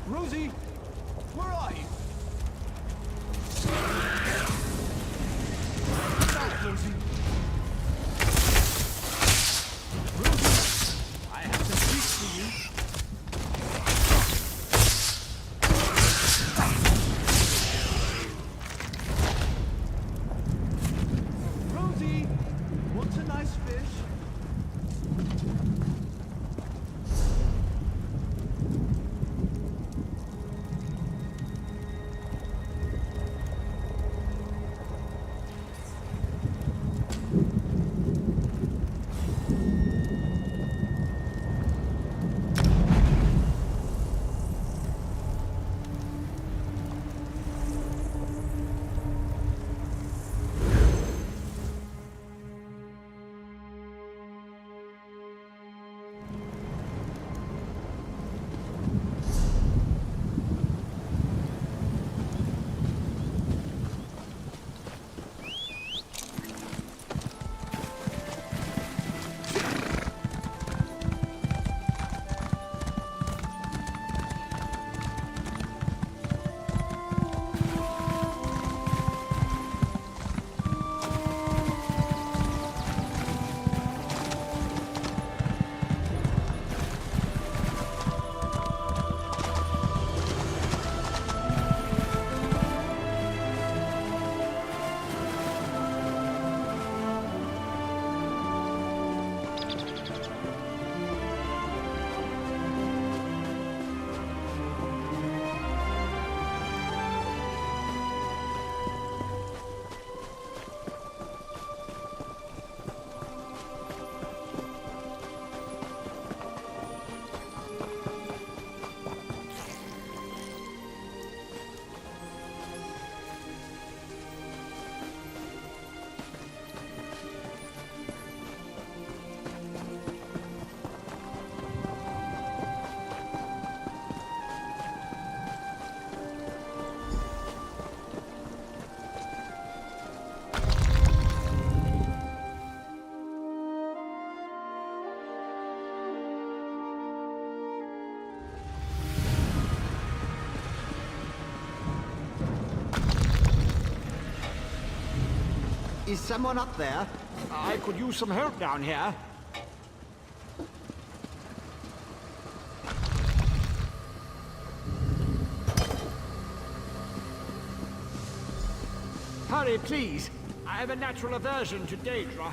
Rosie, where are you? Stop, Rosie. Rosie, I have to speak to you. Rosie, what's a nice fish? Is someone up there? I could use some help down here. Hurry, please. I have a natural aversion to Daedra.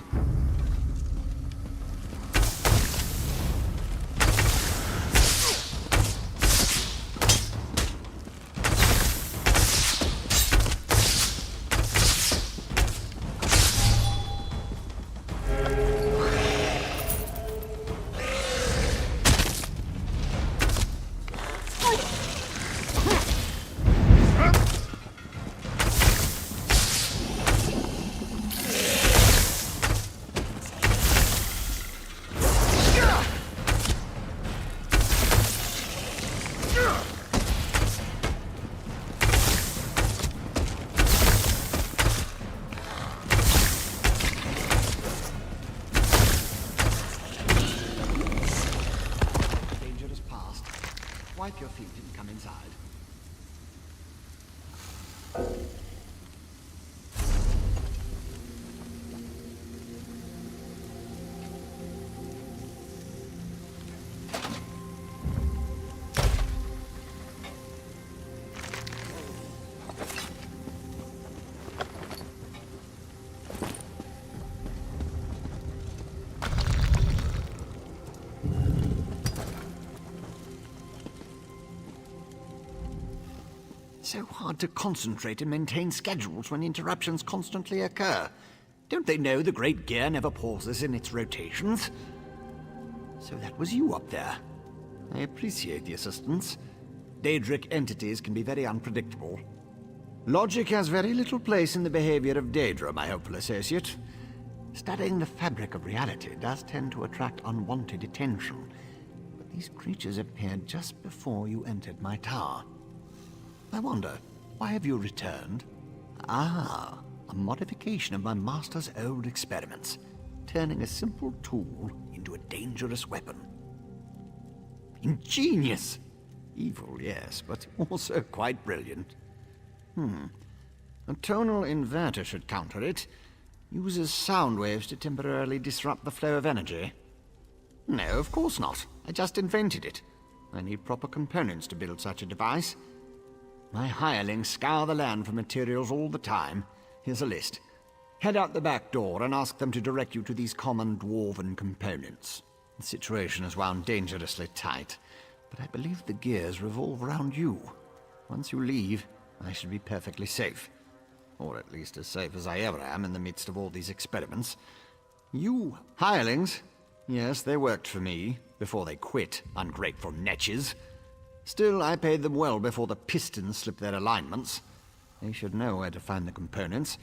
Wipe your feet and come inside. So hard to concentrate and maintain schedules when interruptions constantly occur. Don't they know the Great Gear never pauses in its rotations? So that was you up there. I appreciate the assistance. Daedric entities can be very unpredictable. Logic has very little place in the behavior of Daedra, my hopeful associate. Studying the fabric of reality does tend to attract unwanted attention, but these creatures appeared just before you entered my tower. I wonder, why have you returned? Ah, a modification of my master's old experiments, turning a simple tool into a dangerous weapon. Ingenious! Evil, yes, but also quite brilliant. A tonal inverter should counter it. Uses sound waves to temporarily disrupt the flow of energy. No, of course not. I just invented it. I need proper components to build such a device. My hirelings scour the land for materials all the time. Here's a list. Head out the back door and ask them to direct you to these common dwarven components. The situation is wound dangerously tight, but I believe the gears revolve around you. Once you leave, I should be perfectly safe. Or at least as safe as I ever am in the midst of all these experiments. You hirelings, yes, they worked for me, before they quit, ungrateful netches. Still, I paid them well before the pistons slipped their alignments. They should know where to find the components.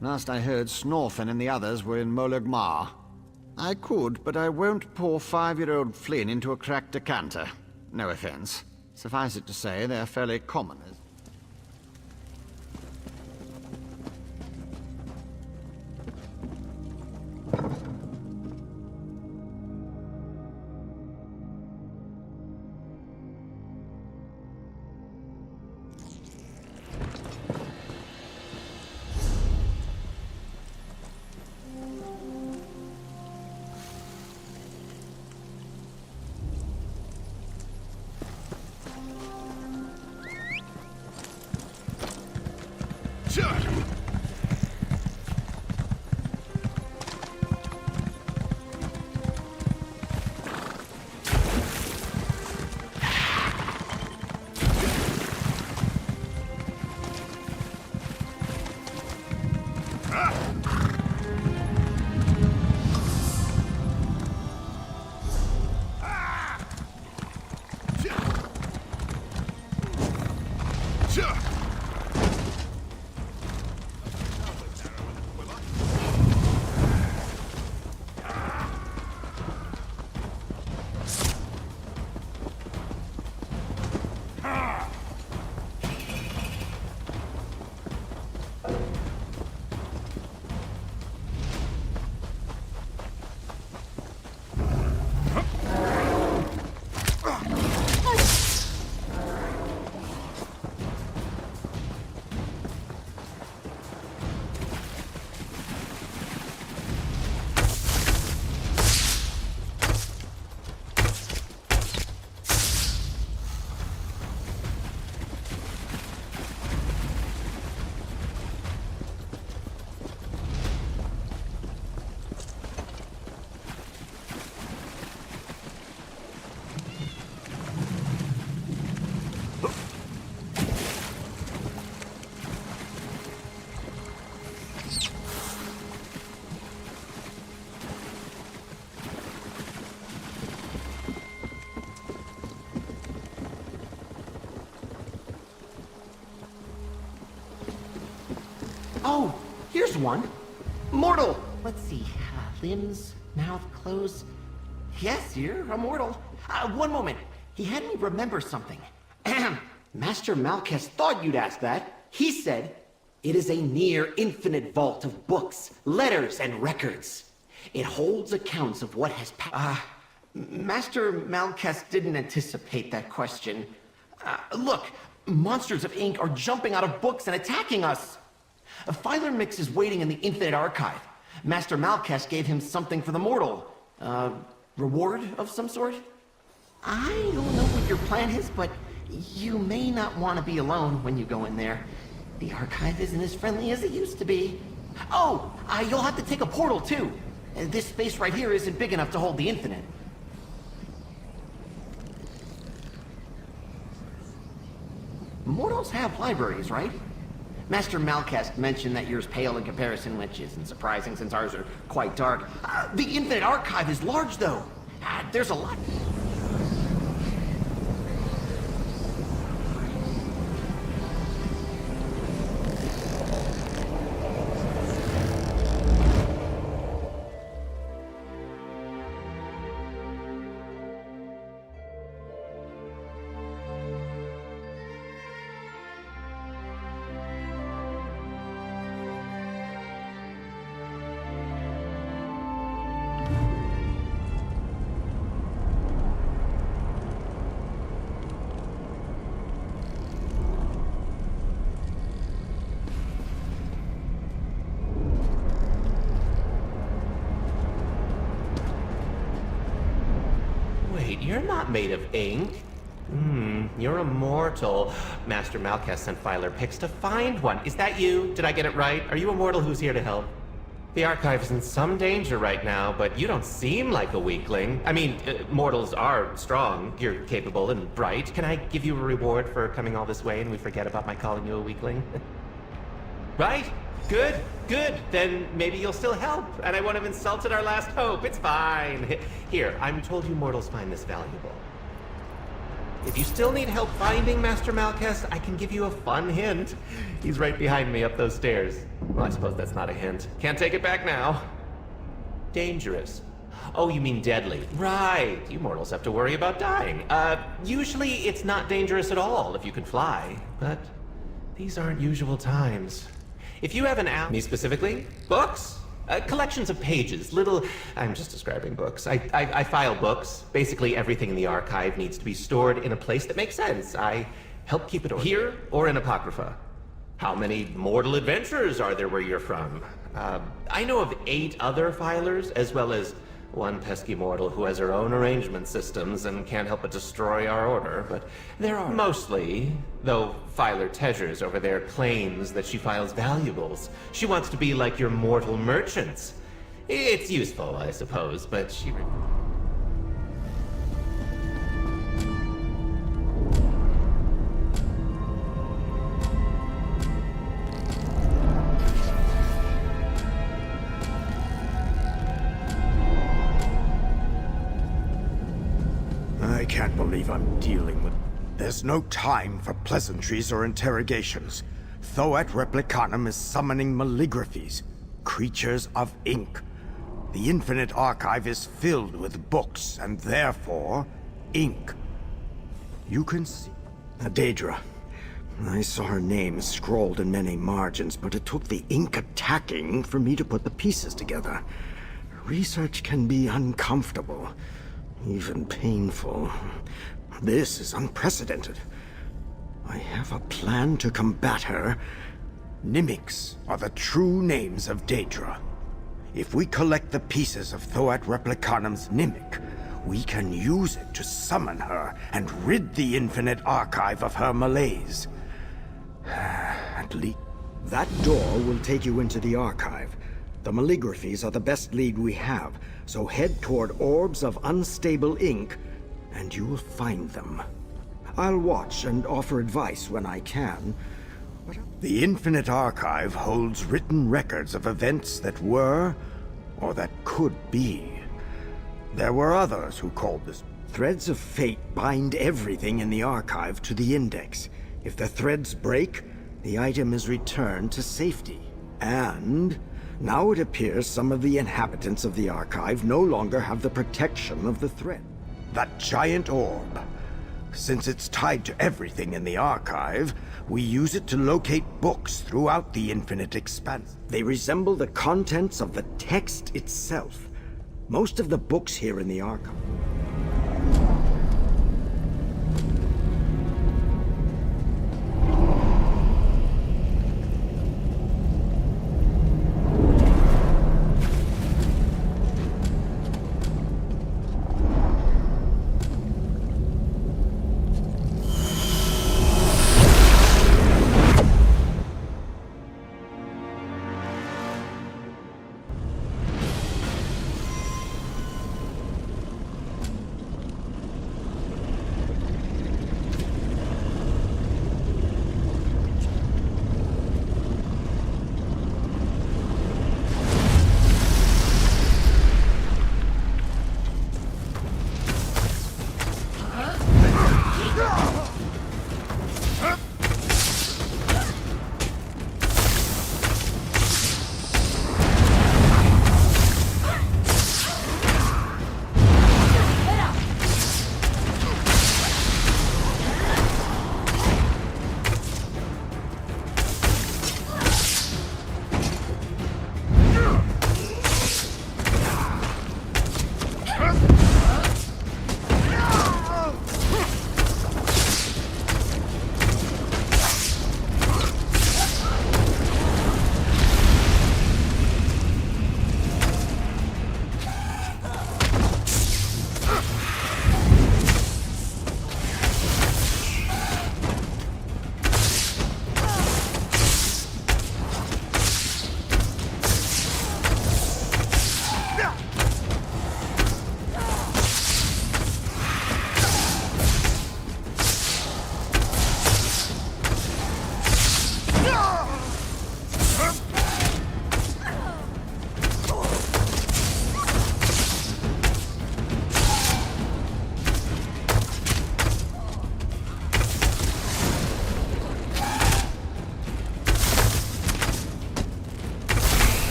Last I heard, Snorfen and the others were in Molagmar. I could, but I won't pour 5-year-old Flynn into a cracked decanter. No offense. Suffice it to say, they're fairly common. one. Mortal! Let's see. Limbs, mouth closed. Yes, you're immortal. One moment. He had me remember something. Master Malchus thought you'd ask that. He said, it is a near infinite vault of books, letters, and records. It holds accounts of what has passed. Master Malchus didn't anticipate that question. Look, monsters of ink are jumping out of books and attacking us. A filer mix is waiting in the Infinite Archive. Master Malchus gave him something for the mortal. Reward of some sort? I don't know what your plan is, but you may not want to be alone when you go in there. The archive isn't as friendly as it used to be. Oh, you'll have to take a portal too. This space right here isn't big enough to hold the Infinite. Mortals have libraries, right? Master Malchus mentioned that yours pale in comparison, which isn't surprising since ours are quite dark. The Infinite Archive is large, though. There's a lot. You're not made of ink. You're immortal. Master Malchus sent Filer Pix to find one. Is that you? Did I get it right? Are you a mortal who's here to help? The archive is in some danger right now, but you don't seem like a weakling. I mean, mortals are strong. You're capable and bright. Can I give you a reward for coming all this way and we forget about my calling you a weakling? Right? Good, good. Then maybe you'll still help, and I won't have insulted our last hope. It's fine. Here, I'm told you mortals find this valuable. If you still need help finding Master Malchus, I can give you a fun hint. He's right behind me up those stairs. Well, I suppose that's not a hint. Can't take it back now. Dangerous. Oh, you mean deadly. Right. You mortals have to worry about dying. Usually it's not dangerous at all if you can fly, but these aren't usual times. If you have an me specifically, books, collections of pages, I'm just describing books. I file books. Basically everything in the archive needs to be stored in a place that makes sense. I help keep it here or in Apocrypha. How many mortal adventures are there where you're from? I know of 8 other filers, as well as one pesky mortal who has her own arrangement systems and can't help but destroy our order, but there are mostly, though Filer Tezzers over there claims that she files valuables. She wants to be like your mortal merchants. It's useful, I suppose, but she... I can't believe I'm dealing with... There's no time for pleasantries or interrogations. Thoat Replicanum is summoning maligraphies, creatures of ink. The Infinite Archive is filled with books, and therefore, ink. You can see... Daedra. I saw her name scrawled in many margins, but it took the ink attacking for me to put the pieces together. Research can be uncomfortable. Even painful. This is unprecedented. I have a plan to combat her. Mimics are the true names of Daedra. If we collect the pieces of Thoat Replicanum's Mimic, we can use it to summon her and rid the Infinite Archive of her malaise. At least... That door will take you into the archive. The maligraphies are the best lead we have, so head toward orbs of unstable ink, and you'll find them. I'll watch and offer advice when I can. The Infinite Archive holds written records of events that were, or that could be. There were others who called this... Threads of fate bind everything in the archive to the index. If the threads break, the item is returned to safety. And Now it appears some of the inhabitants of the Archive no longer have the protection of the threat. That giant orb. Since it's tied to everything in the Archive, we use it to locate books throughout the infinite expanse. They resemble the contents of the text itself. Most of the books here in the Archive.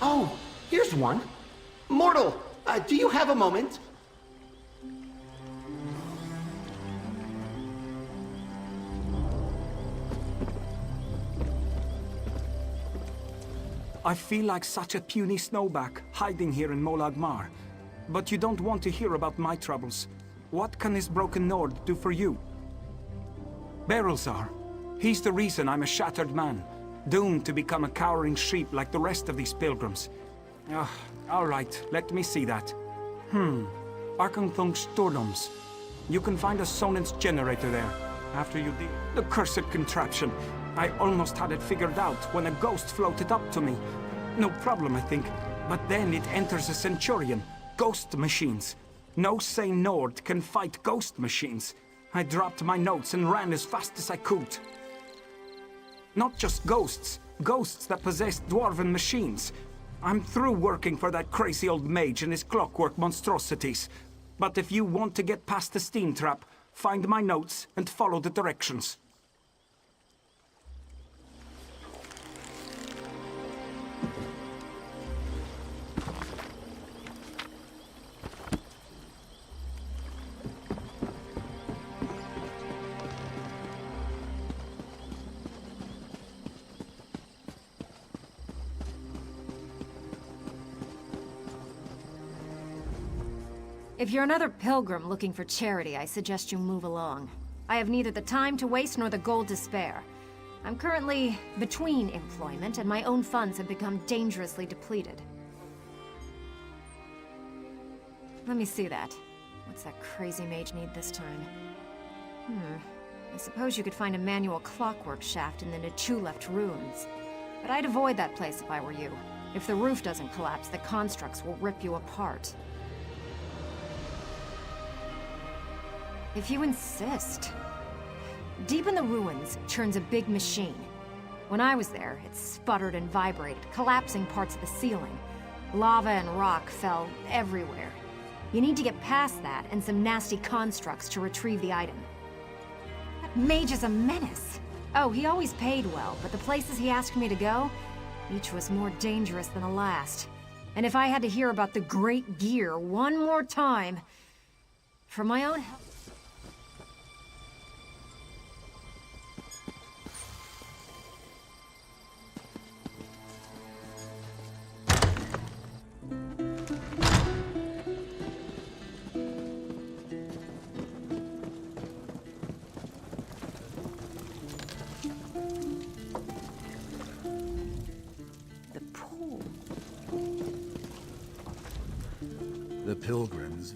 Oh, here's one. Mortal, do you have a moment? I feel like such a puny snowback, hiding here in Molag Mar. But you don't want to hear about my troubles. What can this broken Nord do for you? Berylzar. He's the reason I'm a shattered man, doomed to become a cowering sheep like the rest of these pilgrims. All right, let me see that. Arkanthung Stordoms. You can find a Sonance generator there, after you deal. The cursed contraption. I almost had it figured out when a ghost floated up to me. No problem, I think. But then it enters a Centurion. Ghost machines. No sane Nord can fight ghost machines. I dropped my notes and ran as fast as I could. Not just ghosts, Ghosts that possess dwarven machines. I'm through working for that crazy old mage and his clockwork monstrosities. But if you want to get past the steam trap, find my notes and follow the directions. If you're another pilgrim looking for charity, I suggest you move along. I have neither the time to waste nor the gold to spare. I'm currently between employment, and my own funds have become dangerously depleted. Let me see that. What's that crazy mage need this time? I suppose you could find a manual clockwork shaft in the Nichu-left ruins. But I'd avoid that place if I were you. If the roof doesn't collapse, the constructs will rip you apart. If you insist. Deep in the ruins churns a big machine. When I was there, it sputtered and vibrated, collapsing parts of the ceiling. Lava and rock fell everywhere. You need to get past that and some nasty constructs to retrieve the item. That mage is a menace. Oh, he always paid well, but the places he asked me to go, each was more dangerous than the last. And if I had to hear about the Great Gear one more time, for my own health... The pilgrims...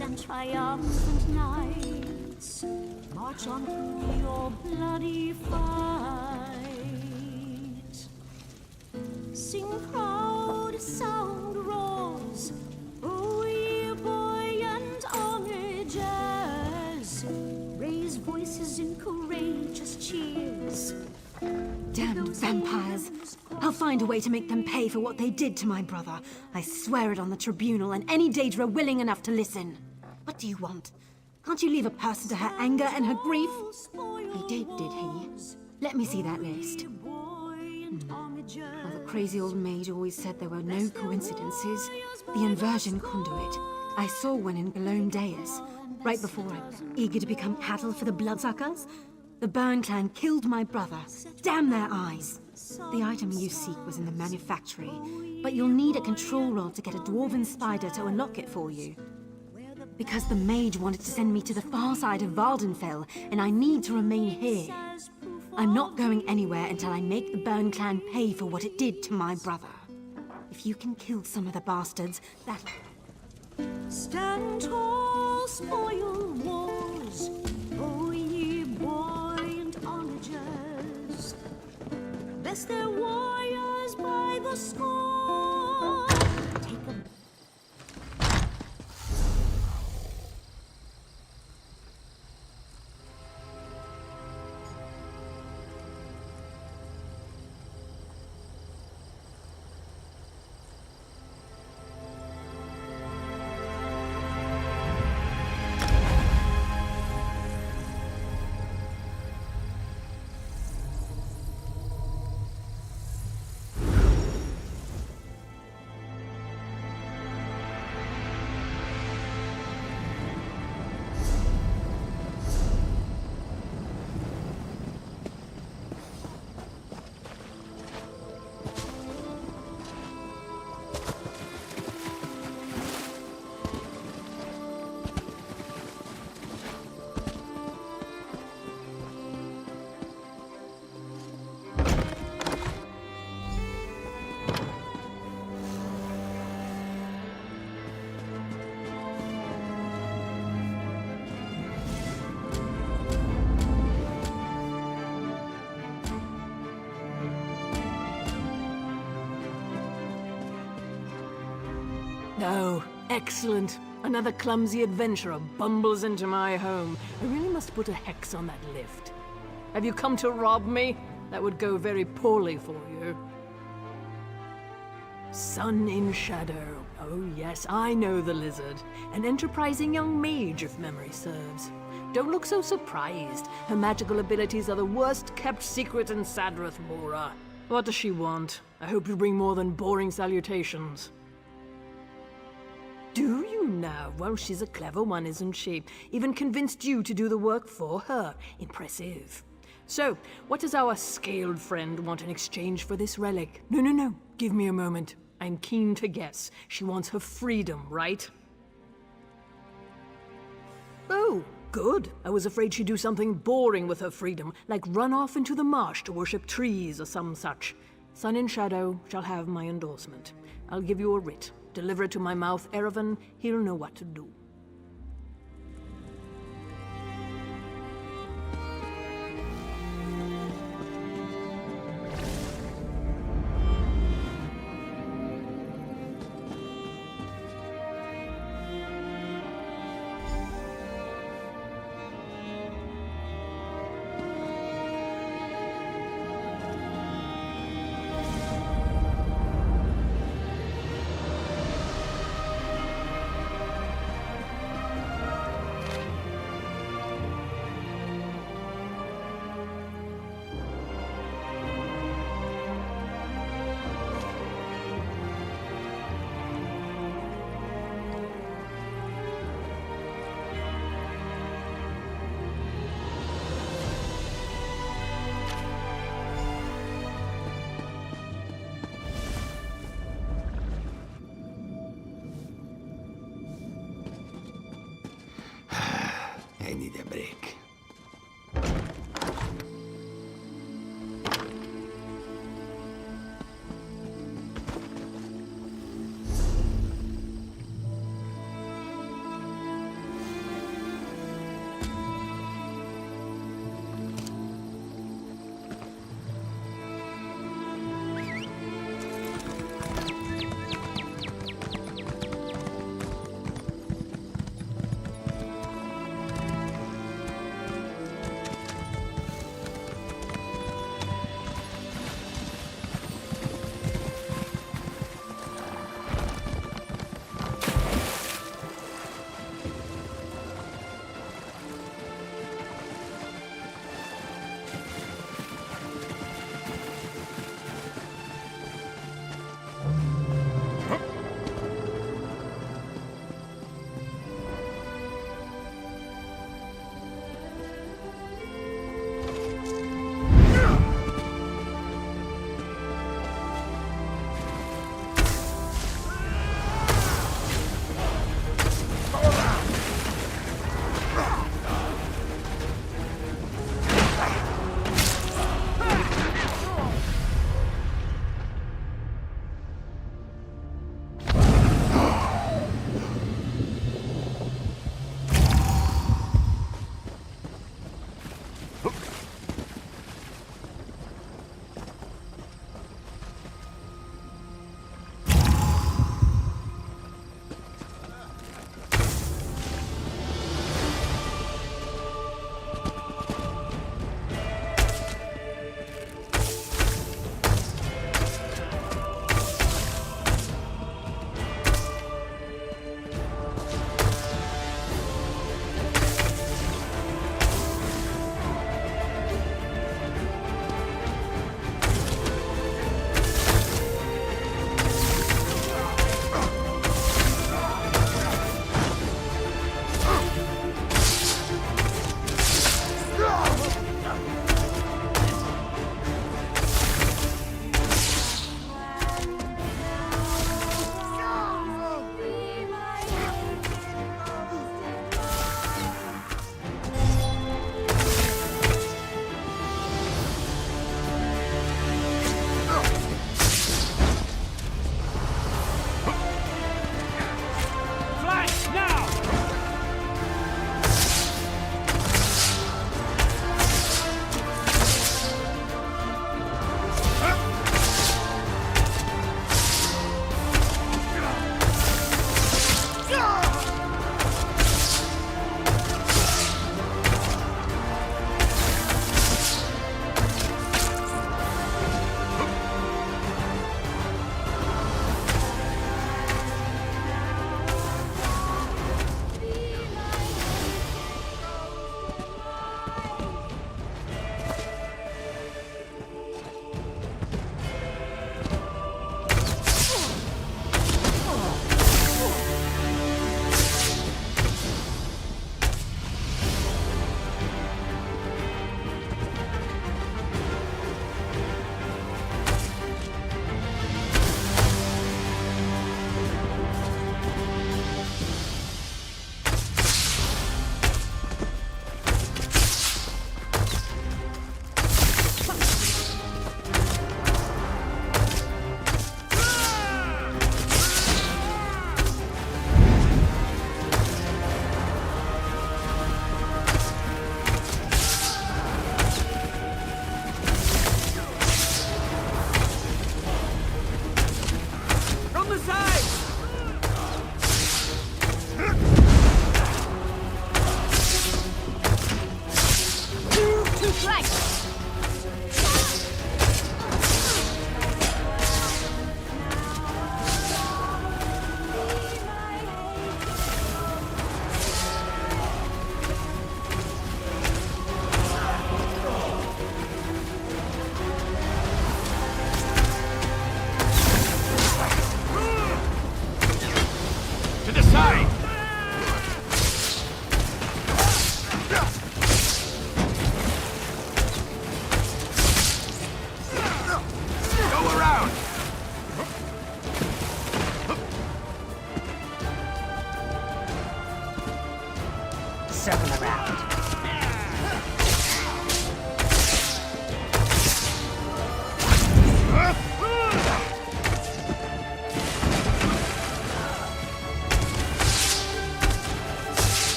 And triumphant nights march on through your bloody fight. Sing proud, sound roars, O ye buoyant armigers. Raise voices in courageous cheers. Damned vampires! I'll find a way to make them pay for what they did to my brother. I swear it on the tribunal and any Daedra willing enough to listen. What do you want? Can't you leave a person to her anger and her grief? He did he? Let me see that list. Well, the crazy old maid always said there were no coincidences. The inversion conduit. I saw one in Galone Deus, right before I was eager to become cattle for the bloodsuckers. The Burn clan killed my brother. Damn their eyes. The item you seek was in the manufactory, but you'll need a control rod to get a dwarven spider to unlock it for you. Because the mage wanted to send me to the far side of Vardenfell, and I need to remain here. I'm not going anywhere until I make the Burn clan pay for what it did to my brother. If you can kill some of the bastards, that... Stand tall, spoil wars, O ye buoyant onagers. Best their warriors by the score. Take a Oh, excellent. Another clumsy adventurer bumbles into my home. I really must put a hex on that lift. Have you come to rob me? That would go very poorly for you. Sun in Shadow. Oh yes, I know the lizard. An enterprising young mage, if memory serves. Don't look so surprised. Her magical abilities are the worst-kept secret in Sadrath, Mora. What does she want? I hope you bring more than boring salutations. Do you now? Well, she's a clever one, isn't she? Even convinced you to do the work for her. Impressive. So, what does our scaled friend want in exchange for this relic? No. Give me a moment. I'm keen to guess. She wants her freedom, right? Oh, good. I was afraid she'd do something boring with her freedom, like run off into the marsh to worship trees or some such. Sun in Shadow shall have my endorsement. I'll give you a writ. Deliver it to my mouth, Erevan. He'll know what to do.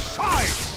aside!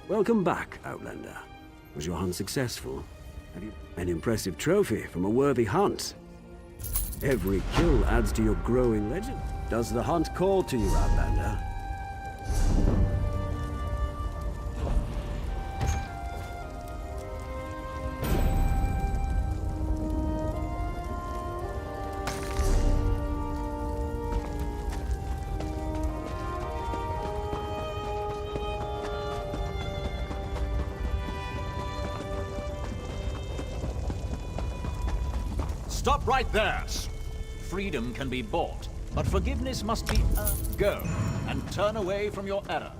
Welcome back, Outlander. Was your hunt successful? Have you an impressive trophy from a worthy hunt? Every kill adds to your growing legend. Does the hunt call to you, Outlander? Stop right there! Freedom can be bought, but forgiveness must be earned. Go, and turn away from your error.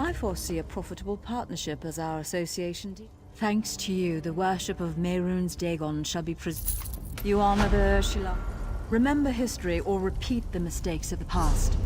I foresee a profitable partnership as our association. Thanks to you, the worship of Mehrunes Dagon shall be You honor the Ursula. Remember history or repeat the mistakes of the past.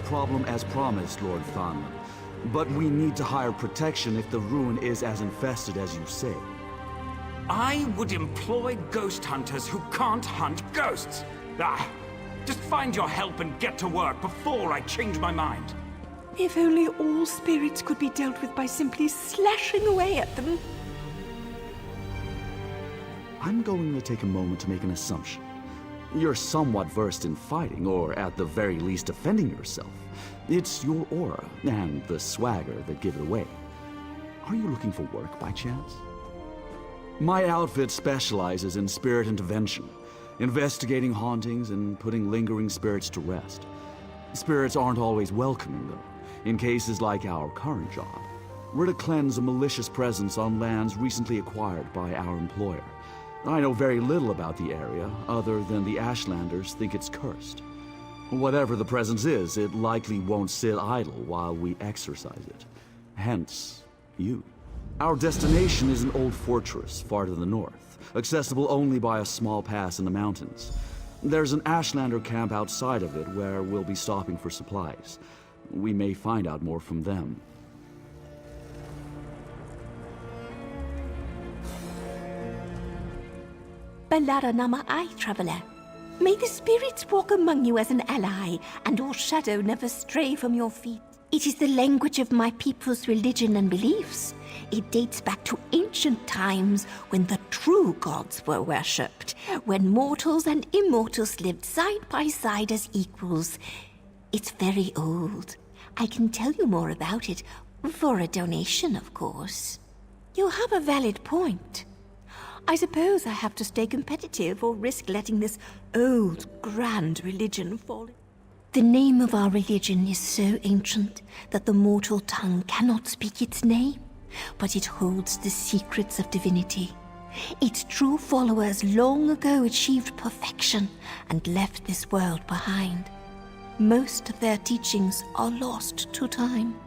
Problem as promised, Lord Thanman. But we need to hire protection if the ruin is as infested as you say. I would employ ghost hunters who can't hunt ghosts. Just find your help and get to work before I change my mind. If only all spirits could be dealt with by simply slashing away at them. I'm going to take a moment to make an assumption. You're somewhat versed in fighting, or at the very least defending yourself. It's your aura and the swagger that give it away. Are you looking for work by chance? My outfit specializes in spirit intervention, investigating hauntings and putting lingering spirits to rest. Spirits aren't always welcoming, though. In cases like our current job, we're to cleanse a malicious presence on lands recently acquired by our employer. I know very little about the area, other than the Ashlanders think it's cursed. Whatever the presence is, it likely won't sit idle while we exorcise it. Hence, you. Our destination is an old fortress far to the north, accessible only by a small pass in the mountains. There's an Ashlander camp outside of it where we'll be stopping for supplies. We may find out more from them. Balara Nama I, traveler. May the spirits walk among you as an ally, and all shadow never stray from your feet. It is the language of my people's religion and beliefs. It dates back to ancient times when the true gods were worshipped, when mortals and immortals lived side by side as equals. It's very old. I can tell you more about it, for a donation, of course. You have a valid point. I suppose I have to stay competitive or risk letting this old, grand religion fall. The name of our religion is so ancient that the mortal tongue cannot speak its name, but it holds the secrets of divinity. Its true followers long ago achieved perfection and left this world behind. Most of their teachings are lost to time.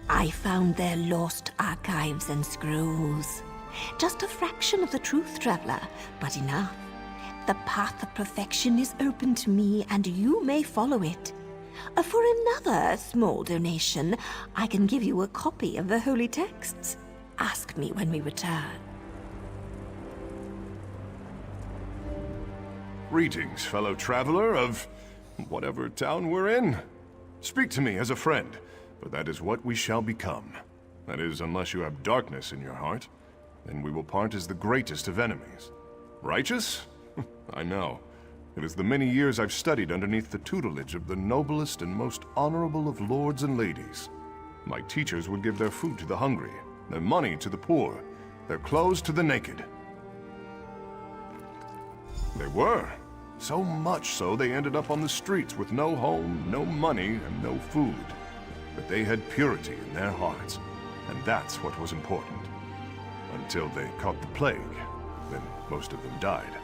I found their lost archives and scrolls. Just a fraction of the truth, traveler, but enough. The path of perfection is open to me, and you may follow it. For another small donation, I can give you a copy of the holy texts. Ask me when we return. Greetings, fellow traveler of whatever town we're in. Speak to me as a friend, for that is what we shall become. That is, unless you have darkness in your heart. Then we will part as the greatest of enemies. Righteous? I know. It is the many years I've studied underneath the tutelage of the noblest and most honorable of lords and ladies. My teachers would give their food to the hungry, their money to the poor, their clothes to the naked. They were. So much so they ended up on the streets with no home, no money, and no food. But they had purity in their hearts, and that's what was important. Until they caught the plague, then most of them died.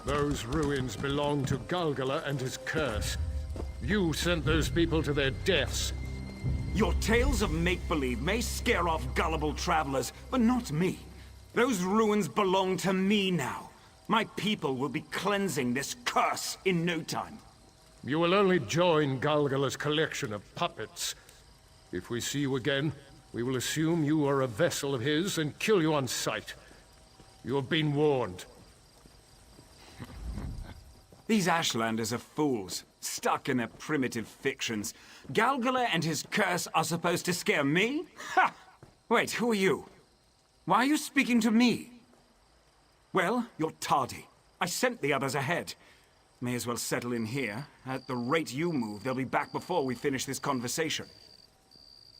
Those ruins belong to Galgala and his curse. You sent those people to their deaths. Your tales of make-believe may scare off gullible travelers, but not me. Those ruins belong to me now. My people will be cleansing this curse in no time. You will only join Galgala's collection of puppets. If we see you again, we will assume you are a vessel of his and kill you on sight. You have been warned. These Ashlanders are fools, stuck in their primitive fictions. Galgala and his curse are supposed to scare me? Ha! Wait, who are you? Why are you speaking to me? Well, you're tardy. I sent the others ahead. May as well settle in here. At the rate you move, they'll be back before we finish this conversation.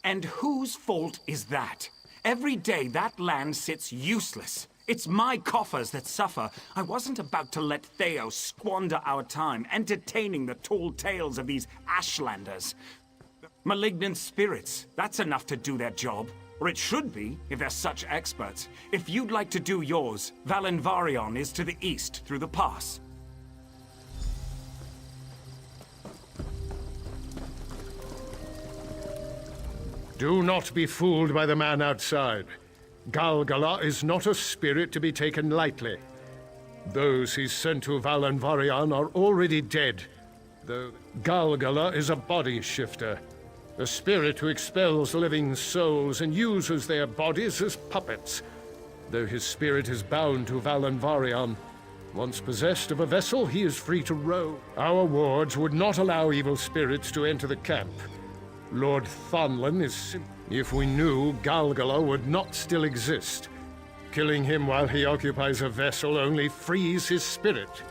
And whose fault is that? Every day that land sits useless. It's my coffers that suffer. I wasn't about to let Theo squander our time entertaining the tall tales of these Ashlanders. Malignant spirits, that's enough to do their job. Or it should be, if they're such experts. If you'd like to do yours, Valenvarion is to the east, through the pass. Do not be fooled by the man outside. Galgala is not a spirit to be taken lightly. Those he sent to Valenvarion are already dead. Though Galgala is a body shifter, a spirit who expels living souls and uses their bodies as puppets. Though his spirit is bound to Valenvarion, once possessed of a vessel, he is free to roam. Our wards would not allow evil spirits to enter the camp. Lord Thonlin is... If we knew, Galgala would not still exist. Killing him while he occupies a vessel only frees his spirit.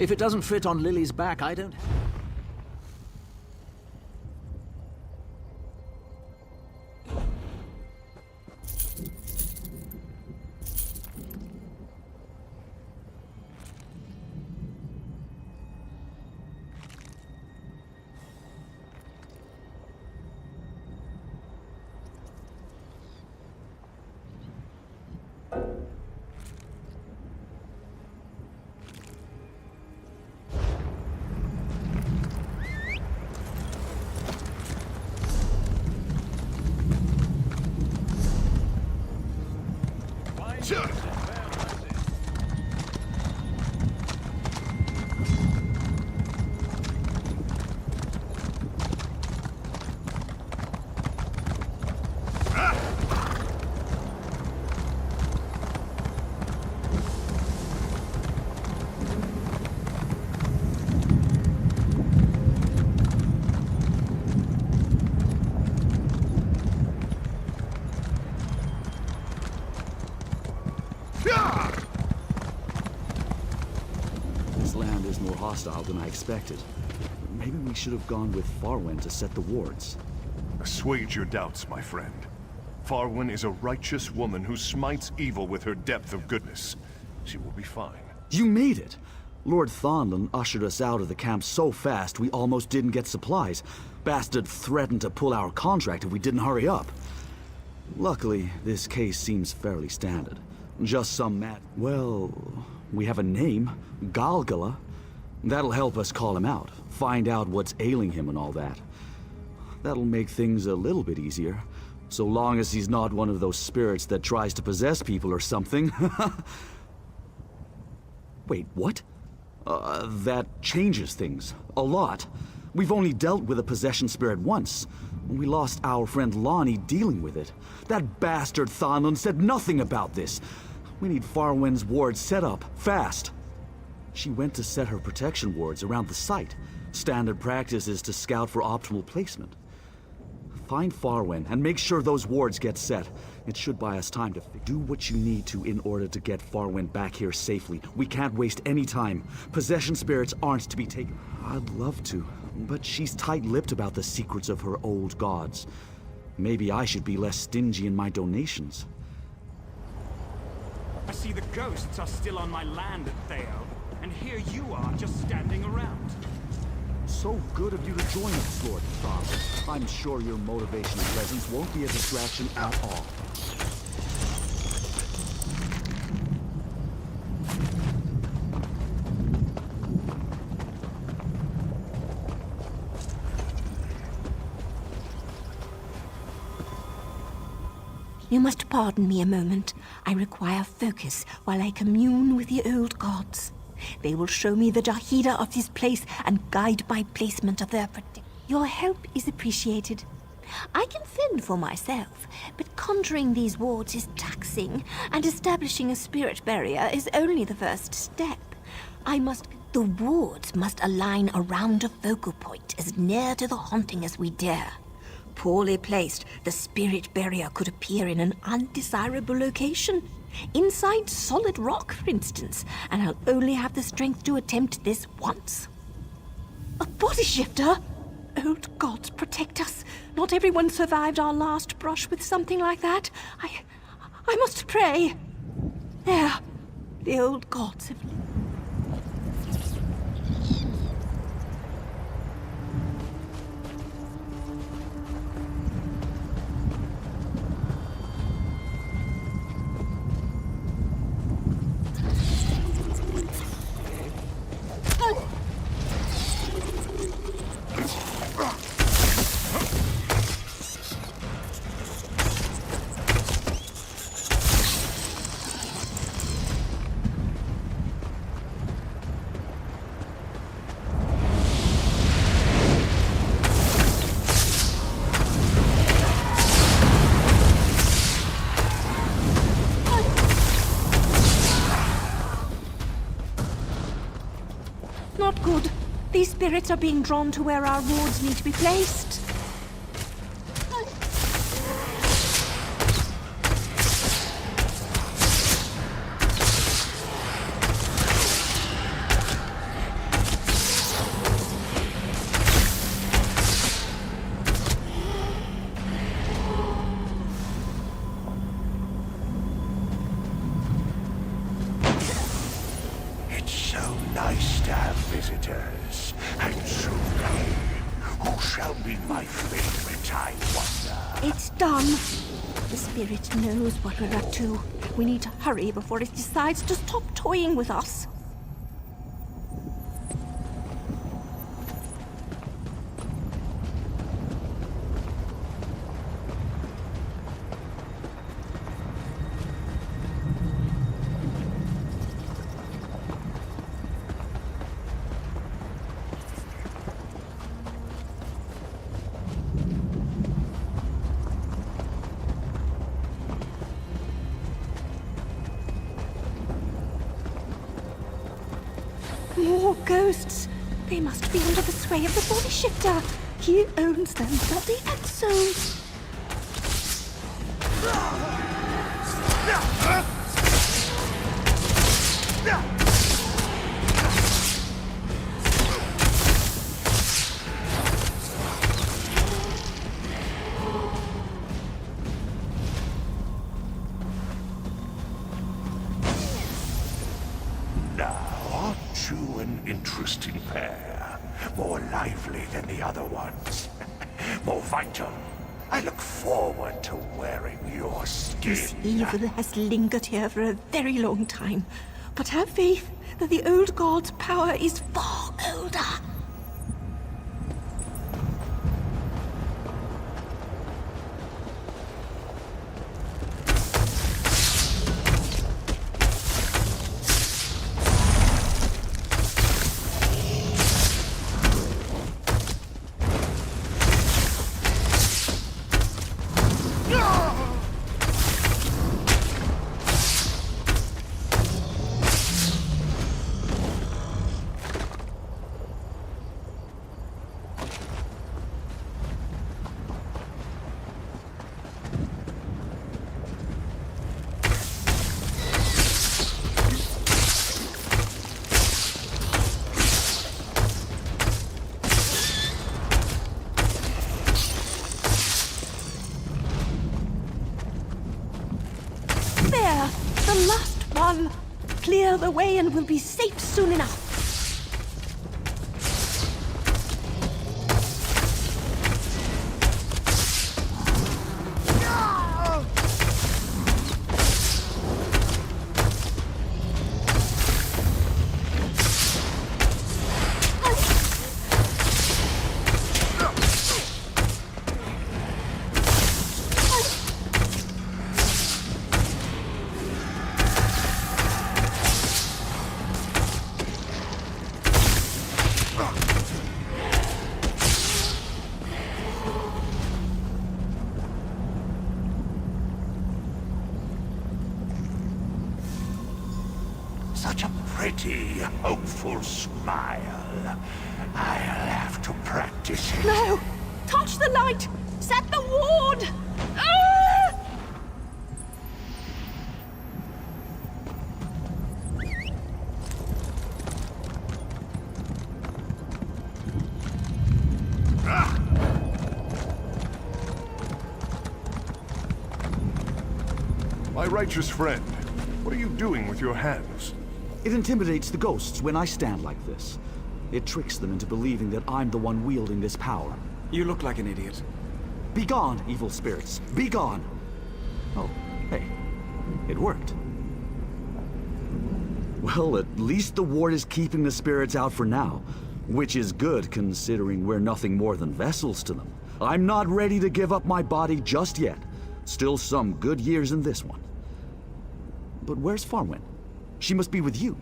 If it doesn't fit on Lily's back, I don't... This land is more hostile than I expected. Maybe we should have gone with Farwen to set the wards. Assuage your doubts, my friend. Farwen is a righteous woman who smites evil with her depth of goodness. She will be fine. You made it! Lord Thonlin ushered us out of the camp so fast we almost didn't get supplies. Bastard threatened to pull our contract if we didn't hurry up. Luckily, this case seems fairly standard. Just some mad... Well, we have a name. Galgala. That'll help us call him out. Find out what's ailing him and all that. That'll make things a little bit easier. So long as he's not one of those spirits that tries to possess people or something. Wait, what? That changes things. A lot. We've only dealt with a possession spirit once. We lost our friend Lonnie dealing with it. That bastard Thonlin said nothing about this. We need Farwen's ward set up, fast. She went to set her protection wards around the site. Standard practice is to scout for optimal placement. Find Farwen and make sure those wards get set. It should buy us time to do what you need to in order to get Farwen back here safely. We can't waste any time. Possession spirits aren't to be taken. I'd love to, but she's tight-lipped about the secrets of her old gods. Maybe I should be less stingy in my donations. I see the ghosts are still on my land at Theo, and here you are just standing around. So good of you to join us, Lord Thonlin. I'm sure your motivation and presence won't be a distraction at all. You must pardon me a moment. I require focus while I commune with the old gods. They will show me the Jahida of this place and guide my placement of their protection. Your help is appreciated. I can fend for myself, but conjuring these wards is taxing, and establishing a spirit barrier is only the first step. The wards must align around a focal point as near to the haunting as we dare. Poorly placed, the spirit barrier could appear in an undesirable location. Inside solid rock, for instance, and I'll only have the strength to attempt this once. A body shifter? Old gods protect us. Not everyone survived our last brush with something like that. I must pray. There. The old gods have... spirits are being drawn to where our wards need to be placed. It's so nice to have visitors. And soon, who shall be my favorite, I wonder? It's done. The spirit knows what we're up to. We need to hurry before it decides to stop toying with us. More ghosts. They must be under the sway of the body shifter. He owns them, bloody exos. Aren't you an interesting pair? More lively than the other ones. More vital. I look forward to wearing your skin. This evil has lingered here for a very long time. But have faith that the old god's power is far older. There! The last one! Clear the way and we'll be safe soon enough. Such a pretty, hopeful smile. I'll have to practice it. No! Touch the light! Set the ward! Ah! My righteous friend, what are you doing with your hands? It intimidates the ghosts when I stand like this. It tricks them into believing that I'm the one wielding this power. You look like an idiot. Be gone, evil spirits. Be gone! Oh, hey. It worked. Well, at least the ward is keeping the spirits out for now. Which is good, considering we're nothing more than vessels to them. I'm not ready to give up my body just yet. Still some good years in this one. But where's Farwen? She must be with you.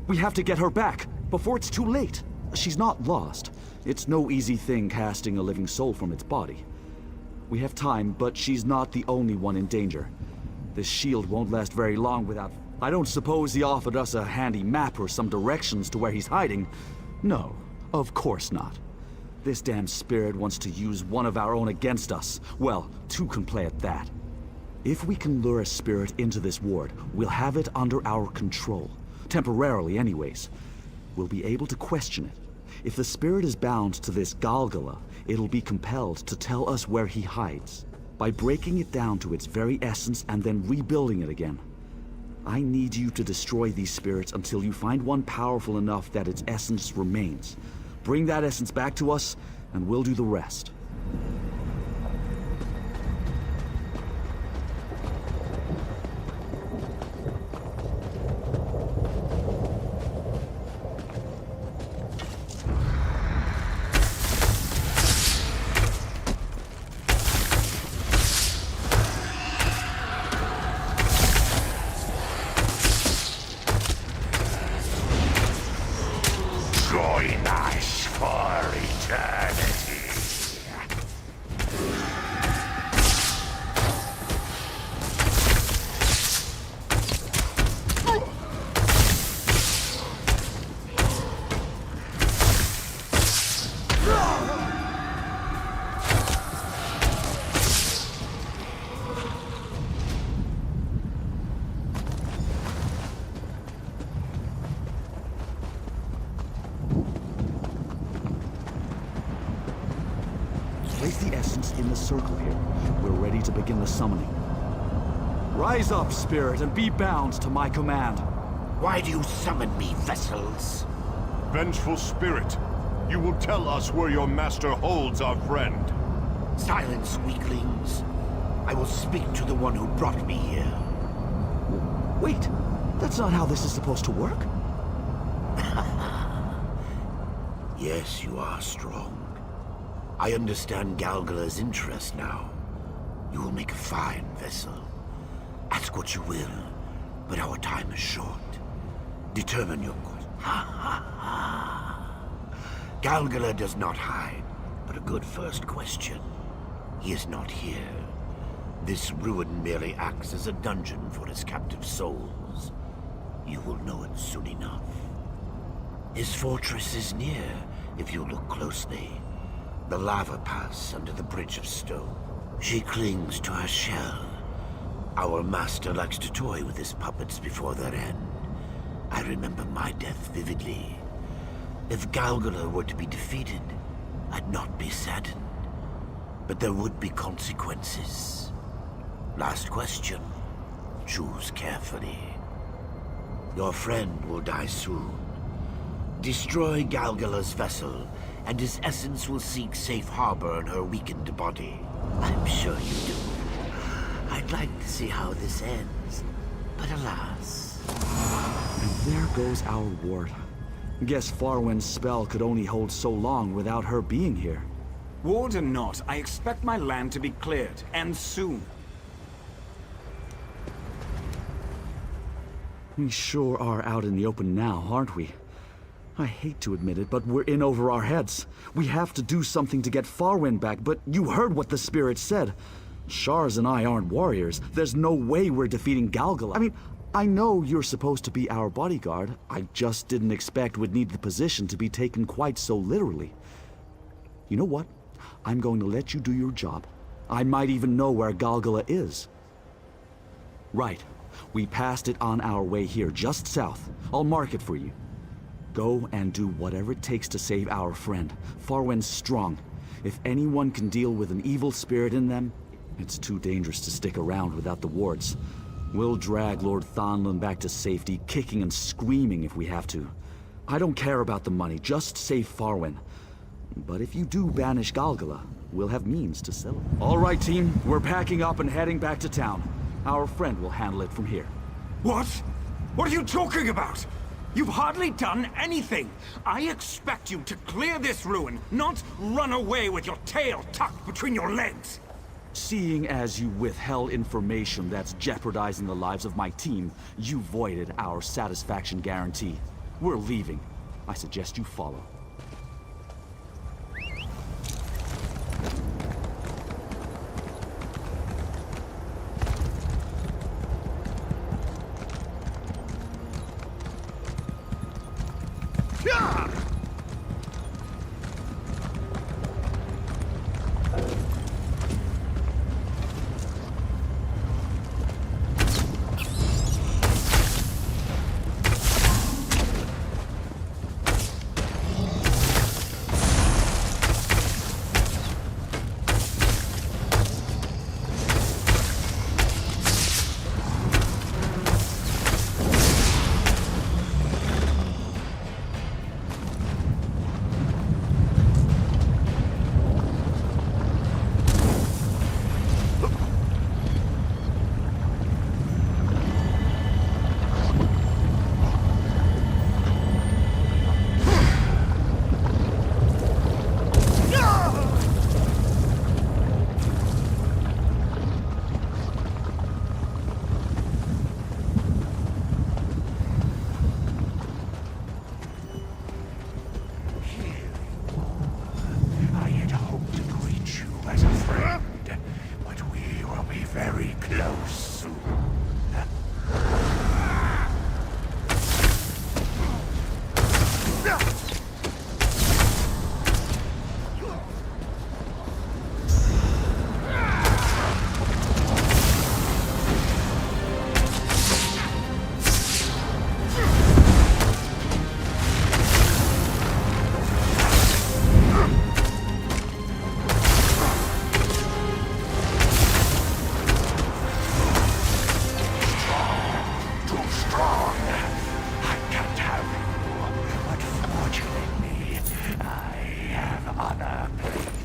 We have to get her back, before it's too late. She's not lost. It's no easy thing casting a living soul from its body. We have time, but she's not the only one in danger. This shield won't last very long without... I don't suppose he offered us a handy map or some directions to where he's hiding. No, Of course not. This damn spirit wants to use one of our own against us. Well, two can play at that. If we can lure a spirit into this ward, we'll have it under our control. Temporarily, anyways. We'll be able to question it. If the spirit is bound to this Galgala, it'll be compelled to tell us where he hides. By breaking it down to its very essence and then rebuilding it again. I need you to destroy these spirits until you find one powerful enough that its essence remains. Bring that essence back to us, and we'll do the rest. Join us for eternity. Place the essence in the circle here. We're ready to begin the summoning. Rise up, spirit, and be bound to my command. Why do you summon me, vessels? Vengeful spirit, you will tell us where your master holds our friend. Silence, weaklings. I will speak to the one who brought me here. Wait, that's not how this is supposed to work. Yes, you are strong. I understand Galgala's interest now. You will make a fine vessel. Ask what you will, but our time is short. Determine your course. Galgala does not hide, but a good first question. He is not here. This ruin merely acts as a dungeon for his captive souls. You will know it soon enough. His fortress is near, if you look closely. The lava pass under the bridge of stone. She clings to her shell. Our master likes to toy with his puppets before their end. I remember my death vividly. If Galgala were to be defeated, I'd not be saddened. But there would be consequences. Last question. Choose carefully. Your friend will die soon. Destroy Galgala's vessel, and his essence will seek safe harbor in her weakened body. I'm sure you do. I'd like to see how this ends, but alas. And there goes our ward. Guess Farwen's spell could only hold so long without her being here. Ward or not, I expect my land to be cleared, and soon. We sure are out in the open now, aren't we? I hate to admit it, but we're in over our heads. We have to do something to get Farwen back, but you heard what the spirit said. Shars and I aren't warriors. There's no way we're defeating Galgala. I mean, I know you're supposed to be our bodyguard. I just didn't expect we'd need the position to be taken quite so literally. You know what? I'm going to let you do your job. I might even know where Galgala is. Right. We passed it on our way here, just south. I'll mark it for you. Go and do whatever it takes to save our friend. Farwen's strong. If anyone can deal with an evil spirit in them, it's too dangerous to stick around without the wards. We'll drag Lord Thonlin back to safety, kicking and screaming if we have to. I don't care about the money, just save Farwen. But if you do banish Galgala, we'll have means to sell it. All right, team. We're packing up and heading back to town. Our friend will handle it from here. What? What are you talking about? You've hardly done anything. I expect you to clear this ruin, not run away with your tail tucked between your legs. Seeing as you withheld information that's jeopardizing the lives of my team, you voided our satisfaction guarantee. We're leaving. I suggest you follow.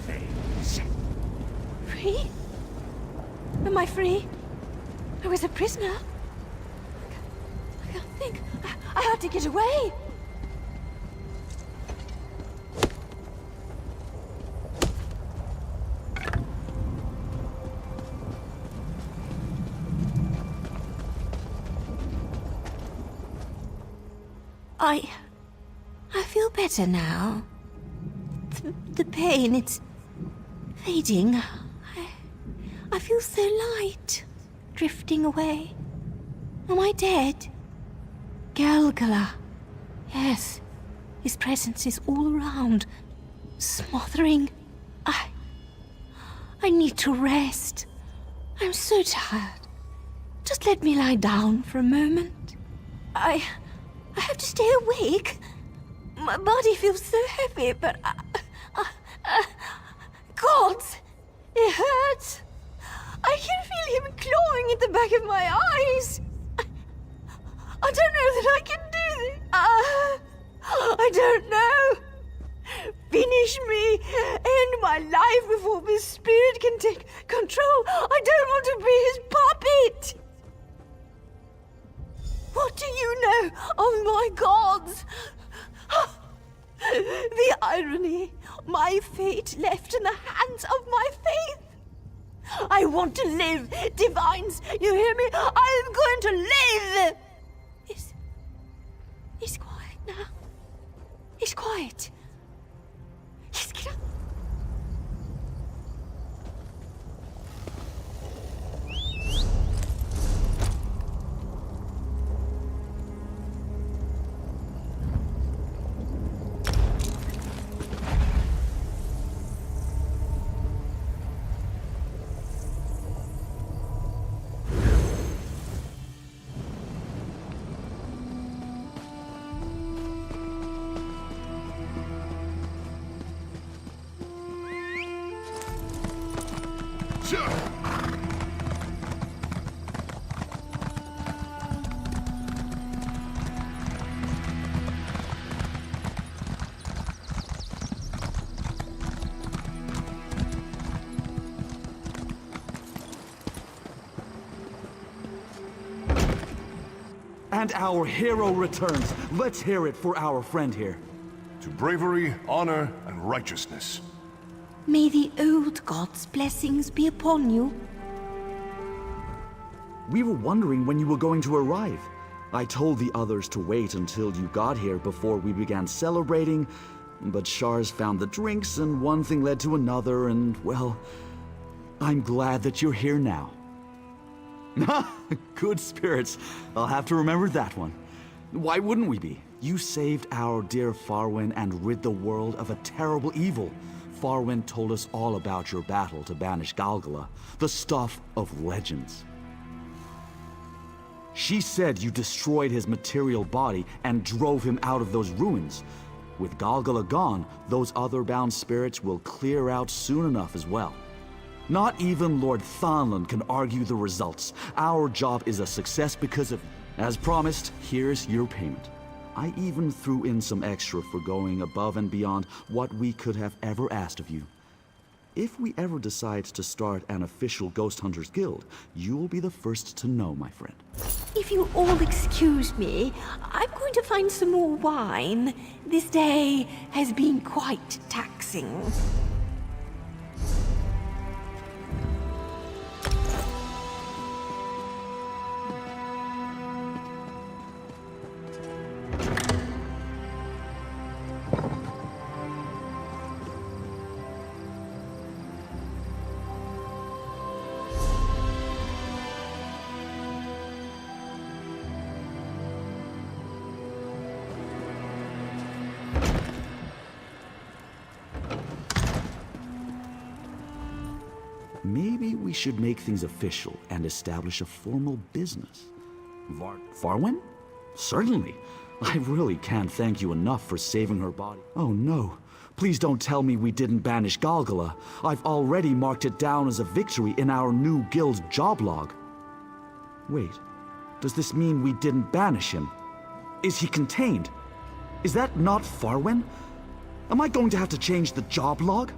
things. Free? Am I free? I was a prisoner. I can't think. I had to get away. I feel better now. The pain, it's fading. I feel so light, drifting away. Am I dead? Galgala. Yes, his presence is all around, smothering. I need to rest. I'm so tired. Just let me lie down for a moment. I have to stay awake. My body feels so heavy, but gods, it hurts. I can feel him clawing at the back of my eyes. I don't know that I can do this. I don't know. Finish me. End my life before this spirit can take control. I don't want to be his puppet. What do you know of my gods? The irony. My fate left in the hands of my faith. I want to live, divines. You hear me? I am going to live. He's quiet now. He's quiet. Yes, get up. And our hero returns. Let's hear it for our friend here. To bravery, honor, and righteousness. May the old god's blessings be upon you. We were wondering when you were going to arrive. I told the others to wait until you got here before we began celebrating, but Shars found the drinks and one thing led to another and, well, I'm glad that you're here now. Good spirits. I'll have to remember that one. Why wouldn't we be? You saved our dear Farwen and rid the world of a terrible evil. Farwen told us all about your battle to banish Galgala, the stuff of legends. She said you destroyed his material body and drove him out of those ruins. With Galgala gone, those other bound spirits will clear out soon enough as well. Not even Lord Thonland can argue the results. Our job is a success because of... As promised, here's your payment. I even threw in some extra for going above and beyond what we could have ever asked of you. If we ever decide to start an official Ghost Hunters Guild, you'll be the first to know, my friend. If you all excuse me, I'm going to find some more wine. This day has been quite taxing. Maybe we should make things official and establish a formal business. Farwen? Certainly. I really can't thank you enough for saving her body. Oh no. Please don't tell me we didn't banish Galgala. I've already marked it down as a victory in our new guild job log. Wait. Does this mean we didn't banish him? Is he contained? Is that not Farwen? Am I going to have to change the job log?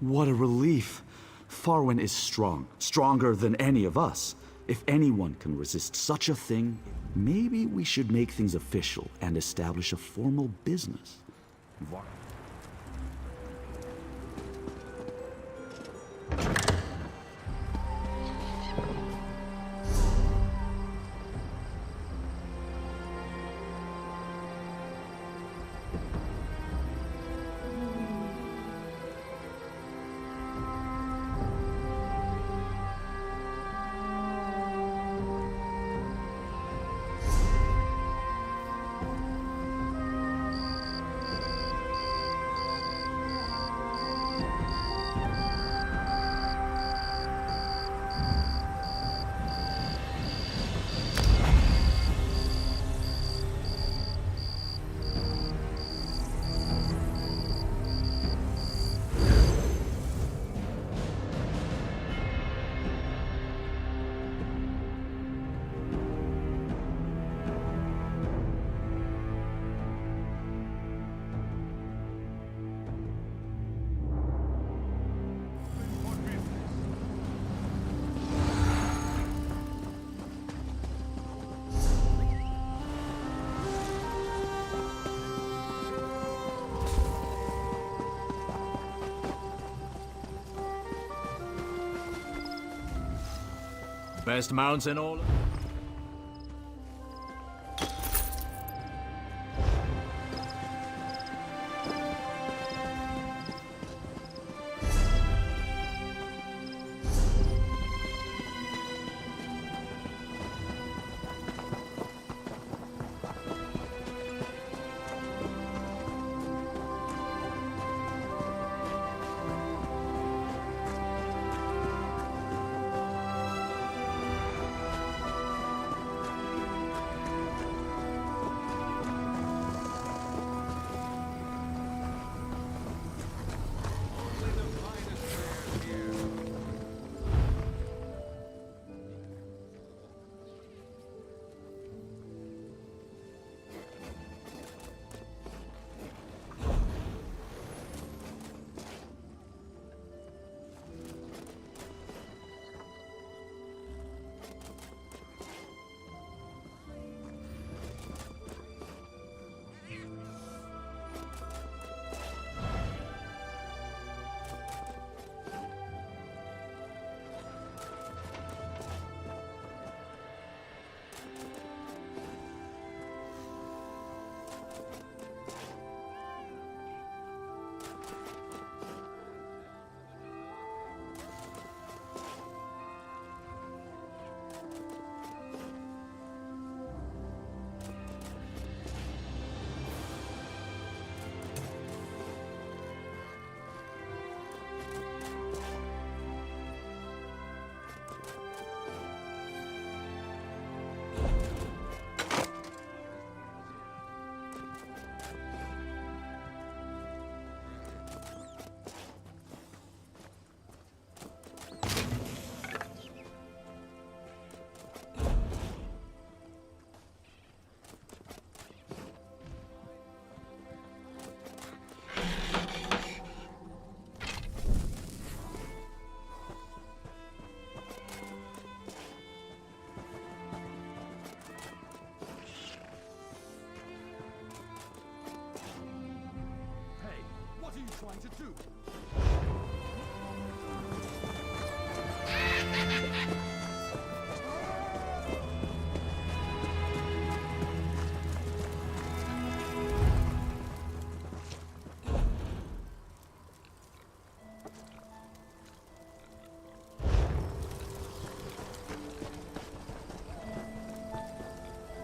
What a relief. Farwen is strong, stronger than any of us. If anyone can resist such a thing, maybe we should make things official and establish a formal business. Best mounts in all. What are you trying to do?